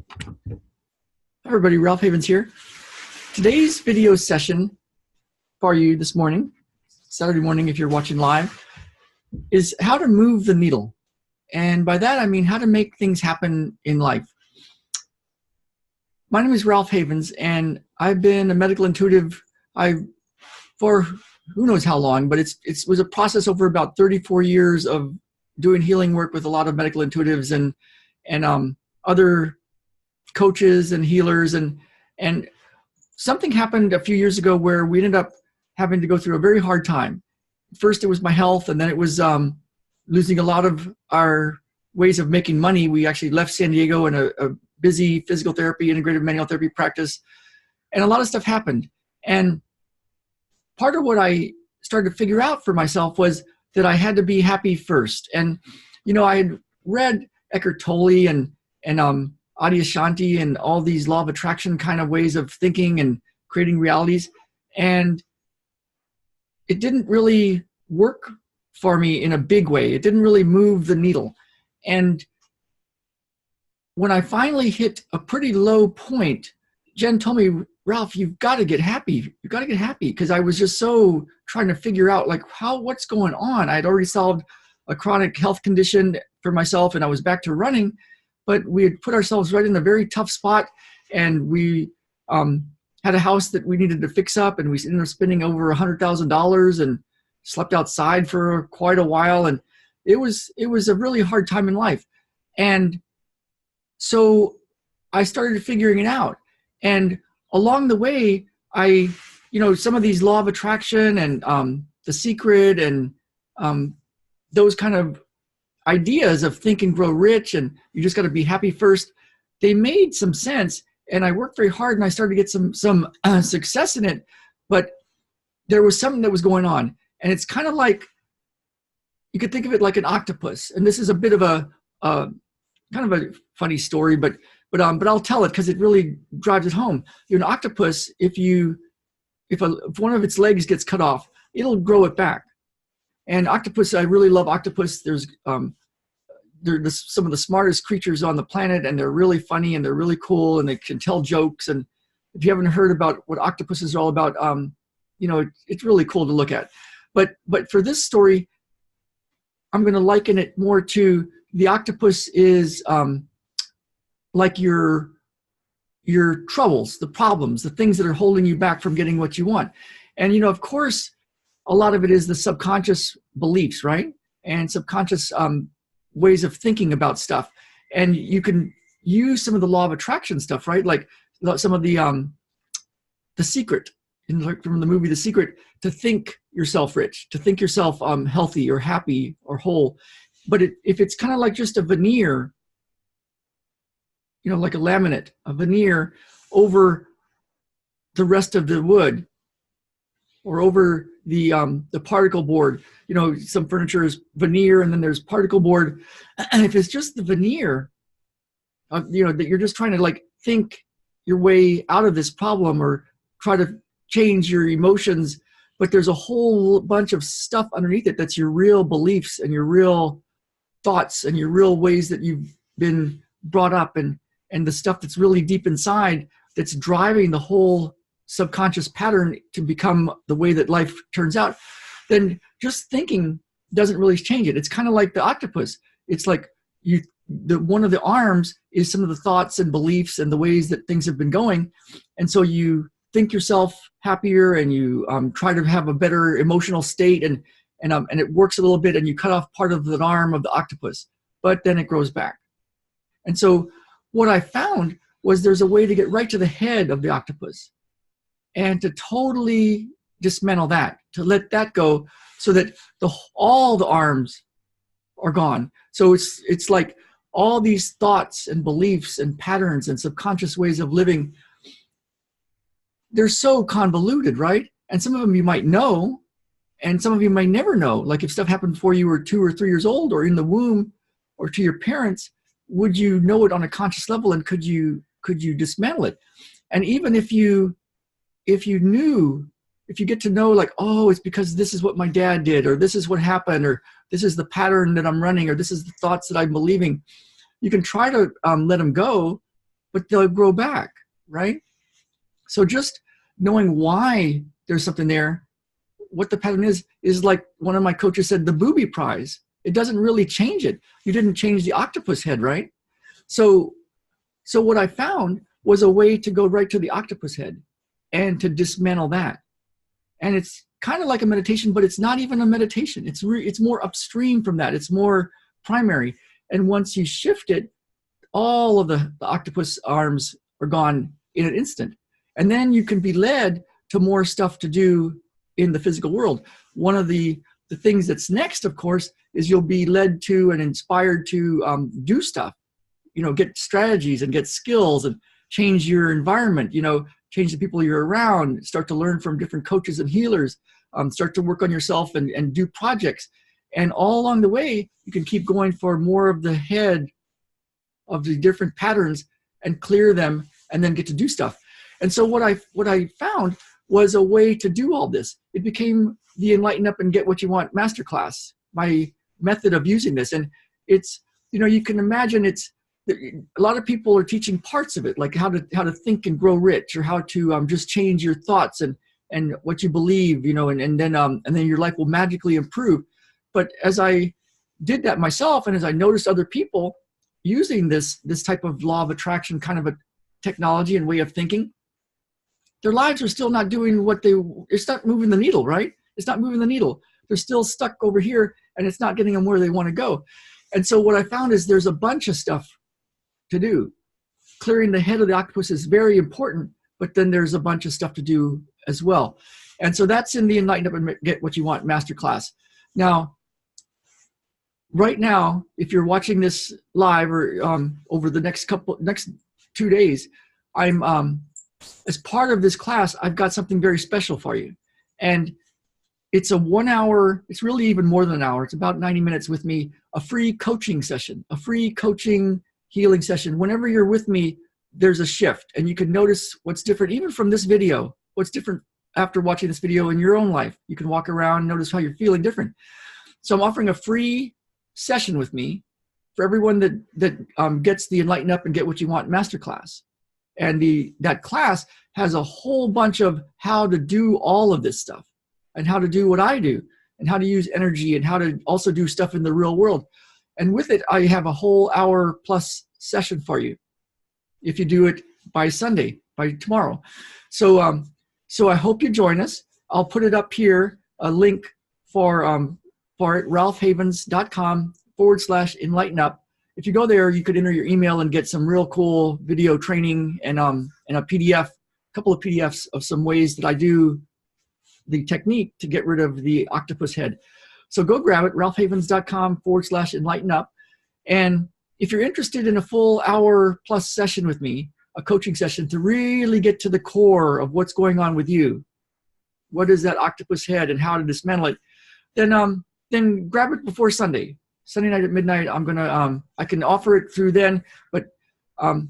Hi everybody, Ralph Havens here. Today's video session for you this morning, Saturday morning if you're watching live, is how to move the needle. And by that I mean how to make things happen in life. My name is Ralph Havens and I've been a medical intuitive for who knows how long, but it was a process over about 34 years of doing healing work with a lot of medical intuitives and other coaches and healers, and something happened a few years ago where we ended up having to go through a very hard time. First it was my health, and then it was losing a lot of our ways of making money. We actually left San Diego in a busy physical therapy, integrative manual therapy practice, and a lot of stuff happened. And part of what I started to figure out for myself was that I had to be happy first. And you know, I had read Eckhart Tolle and Adyashanti and all these law of attraction kind of ways of thinking and creating realities, and it didn't really work for me in a big way. It didn't really move the needle. And when I finally hit a pretty low point, Jen told me, Ralph, you've got to get happy. You've got to get happy, because I was just so trying to figure out like what's going on. I had already solved a chronic health condition for myself and I was back to running, but we had put ourselves right in a very tough spot, and we had a house that we needed to fix up, and we ended up spending over $100,000 and slept outside for quite a while, and it was a really hard time in life. And so I started figuring it out, and along the way, some of these law of attraction and The Secret and those kind of ideas of think and grow rich and you just got to be happy first, they made some sense, and I worked very hard and I started to get some success in it. But there was something that was going on, and it's kind of like, you could think of it like an octopus. And this is a bit of a kind of a funny story, but I'll tell it because it really drives it home. An octopus, if one of its legs gets cut off, it'll grow it back. And octopus, I really love octopus. They're some of the smartest creatures on the planet, and they're really funny and they're really cool and they can tell jokes. And if you haven't heard about what octopuses are all about, it's really cool to look at. But for this story, I'm going to liken it more to the octopus is like your troubles, the problems, the things that are holding you back from getting what you want. And of course, a lot of it is the subconscious beliefs, right? And subconscious ways of thinking about stuff. And you can use some of the law of attraction stuff, right? Like some of the Secret, from the movie The Secret, to think yourself rich, to think yourself healthy or happy or whole. But if it's kind of like just a veneer, like a laminate, a veneer over the rest of the wood, or over the particle board. Some furniture is veneer and then there's particle board. And if it's just the veneer, that you're just trying to like think your way out of this problem or try to change your emotions, but there's a whole bunch of stuff underneath it that's your real beliefs and your real thoughts and your real ways that you've been brought up, and the stuff that's really deep inside that's driving the whole subconscious pattern to become the way that life turns out, then just thinking doesn't really change it. It's kind of like the octopus. It's like one of the arms is some of the thoughts and beliefs and the ways that things have been going. And so you think yourself happier, and you try to have a better emotional state, and it works a little bit, and you cut off part of the arm of the octopus, but then it grows back. And so what I found was there's a way to get right to the head of the octopus, and to totally dismantle that, to let that go, so that all the arms are gone. So it's like all these thoughts and beliefs and patterns and subconscious ways of living, they're so convoluted, right? And some of them you might know, and some of you might never know. Like if stuff happened before you were 2 or 3 years old, or in the womb, or to your parents, would you know it on a conscious level, and could you dismantle it? And even if you get to know, like, oh, it's because this is what my dad did, or this is what happened, or this is the pattern that I'm running, or this is the thoughts that I'm believing, you can try to let them go, but they'll grow back, right? So just knowing why there's something there, what the pattern is like one of my coaches said, the booby prize. It doesn't really change it. You didn't change the octopus head, right? So what I found was a way to go right to the octopus head and to dismantle that. And it's kind of like a meditation, but it's not even a meditation. It's more upstream from that. It's more primary. And once you shift it, all of the octopus arms are gone in an instant. And then you can be led to more stuff to do in the physical world. One of the things that's next, of course, is you'll be led to and inspired to do stuff, get strategies and get skills and change your environment, change the people you're around, start to learn from different coaches and healers, start to work on yourself and do projects. And all along the way, you can keep going for more of the head of the different patterns and clear them and then get to do stuff. And so what I found was a way to do all this. It became the Enlighten Up and Get What You Want masterclass, my method of using this. And it's, you can imagine a lot of people are teaching parts of it, like how to think and grow rich, or how to just change your thoughts and what you believe, and then your life will magically improve. But as I did that myself, and as I noticed other people using this type of law of attraction kind of a technology and way of thinking, their lives are still not doing it's not moving the needle, right? It's not moving the needle. They're still stuck over here and it's not getting them where they want to go. And so what I found is there's a bunch of stuff to do. Clearing the head of the octopus is very important, but then there's a bunch of stuff to do as well. And so that's in the Enlighten Up and Get What You Want masterclass. Now, right now, if you're watching this live or over the next 2 days, I'm as part of this class, I've got something very special for you. And it's a 1 hour, it's really even more than an hour. It's about 90 minutes with me, a free coaching session, a free coaching healing session. Whenever you're with me, there's a shift and you can notice what's different, even from this video, what's different after watching this video in your own life. You can walk around, notice how you're feeling different. So I'm offering a free session with me for everyone that gets the Enlighten Up and Get What You Want masterclass. And that class has a whole bunch of how to do all of this stuff and how to do what I do and how to use energy and how to also do stuff in the real world. And with it, I have a whole hour plus session for you if you do it by Sunday, by tomorrow. So I hope you join us. I'll put it up here, a link for it, ralphhavens.com/enlighten up. If you go there, you could enter your email and get some real cool video training and a PDF, a couple of PDFs of some ways that I do the technique to get rid of the octopus head. So go grab it, ralphhavens.com/enlighten up. And if you're interested in a full hour plus session with me, a coaching session to really get to the core of what's going on with you, what is that octopus head and how to dismantle it, then grab it before Sunday. Sunday night at midnight, I can offer it through then, but I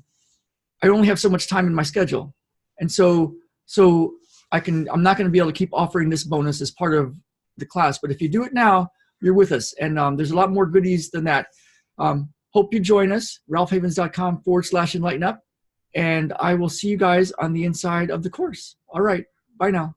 only have so much time in my schedule. And so I'm not going to be able to keep offering this bonus as part of the class, but if you do it now, you're with us. And there's a lot more goodies than that. Hope you join us, ralphhavens.com/enlighten up. And I will see you guys on the inside of the course. All right. Bye now.